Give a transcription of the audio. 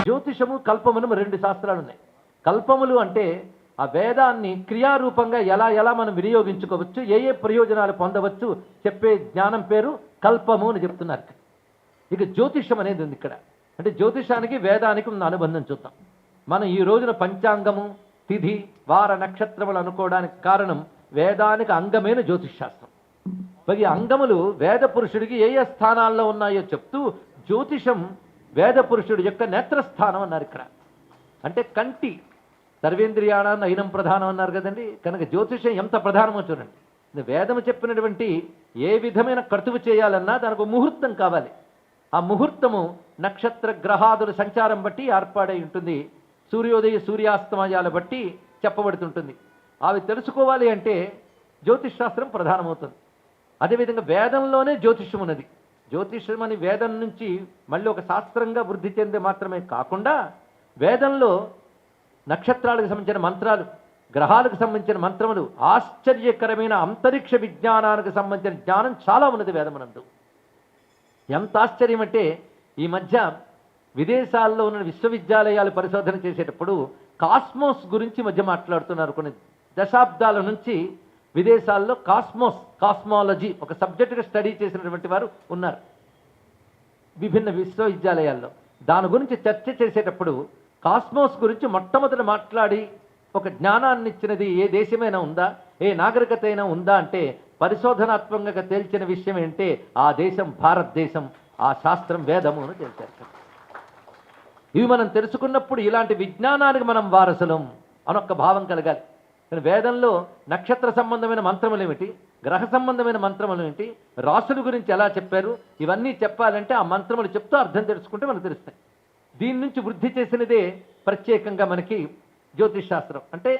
జ్యోతిషము కల్పమును రెండు శాస్త్రాలు ఉన్నాయి. కల్పములు అంటే ఆ వేదాన్ని క్రియారూపంగా ఎలా మనం వినియోగించుకోవచ్చు, ఏ ప్రయోజనాలు పొందవచ్చు చెప్పే జ్ఞానం పేరు కల్పము అని చెప్తున్నారు. ఇక జ్యోతిషం అనేది ఉంది ఇక్కడ. అంటే జ్యోతిషానికి వేదానికి ఉన్న అనుబంధం చూద్దాం. మనం ఈ రోజున పంచాంగము, తిథి, వార, నక్షత్రములు అనుకోవడానికి కారణం వేదానికి అంగమైన జ్యోతిష్ శాస్త్రం. మరి అంగములు వేద పురుషుడికి ఏ స్థానాల్లో ఉన్నాయో చెప్తూ జ్యోతిషం వేద పురుషుడి యొక్క నేత్రస్థానం అన్నారు ఇక్కడ. అంటే కంటి సర్వేంద్రియాణాన్ని అయినం ప్రధానం అన్నారు కదండి. కనుక జ్యోతిషం ఎంత ప్రధానమో చూడండి. వేదము చెప్పినటువంటి ఏ విధమైన క్రతువు చేయాలన్నా దానికి ముహూర్తం కావాలి. ఆ ముహూర్తము నక్షత్ర గ్రహాదుల సంచారం బట్టి ఏర్పాడై ఉంటుంది. సూర్యోదయ సూర్యాస్తమయాల బట్టి చెప్పబడుతుంటుంది. అవి తెలుసుకోవాలి అంటే జ్యోతిష్ శాస్త్రం ప్రధానమవుతుంది. అదేవిధంగా వేదంలోనే జ్యోతిషం ఉన్నది. జ్యోతిషం అని వేదం నుంచి మళ్ళీ ఒక శాస్త్రంగా వృద్ధి చెందే మాత్రమే కాకుండా వేదంలో నక్షత్రాలకు సంబంధించిన మంత్రాలు, గ్రహాలకు సంబంధించిన మంత్రములు, ఆశ్చర్యకరమైన అంతరిక్ష విజ్ఞానానికి సంబంధించిన జ్ఞానం చాలా ఉన్నది వేదమునందు. ఎంత ఆశ్చర్యం అంటే ఈ మధ్య విదేశాల్లో ఉన్న విశ్వవిద్యాలయాలు పరిశోధన చేసేటప్పుడు కాస్మోస్ గురించి మధ్య మాట్లాడుతున్నారు. కొన్ని దశాబ్దాల నుంచి విదేశాల్లో కాస్మాలజీ ఒక సబ్జెక్టుగా స్టడీ చేసినటువంటి వారు ఉన్నారు విభిన్న విశ్వవిద్యాలయాల్లో. దాని గురించి చర్చ చేసేటప్పుడు కాస్మోస్ గురించి మొట్టమొదటి మాట్లాడి ఒక జ్ఞానాన్ని ఇచ్చినది ఏ దేశమైనా ఉందా, ఏ నాగరికత అయినా ఉందా అంటే పరిశోధనాత్మకంగా తేల్చిన విషయం ఏంటే ఆ దేశం భారతదేశం, ఆ శాస్త్రం వేదము అని తేల్చారు. ఇవి మనం తెలుసుకున్నప్పుడు ఇలాంటి విజ్ఞానానికి మనం వారసులం అనొక్క భావం కలగాలి. కానీ వేదంలో నక్షత్ర సంబంధమైన మంత్రములు ఏమిటి, గ్రహ సంబంధమైన మంత్రములు ఏమిటి, రాసుల గురించి ఎలా చెప్పారు, ఇవన్నీ చెప్పాలంటే ఆ మంత్రములు చెప్తూ అర్థం తెలుసుకుంటే మనకు తెలుస్తాయి. దీని నుంచి వృద్ధి చేసినదే ప్రత్యేకంగా మనకి జ్యోతిష్ శాస్త్రం. అంటే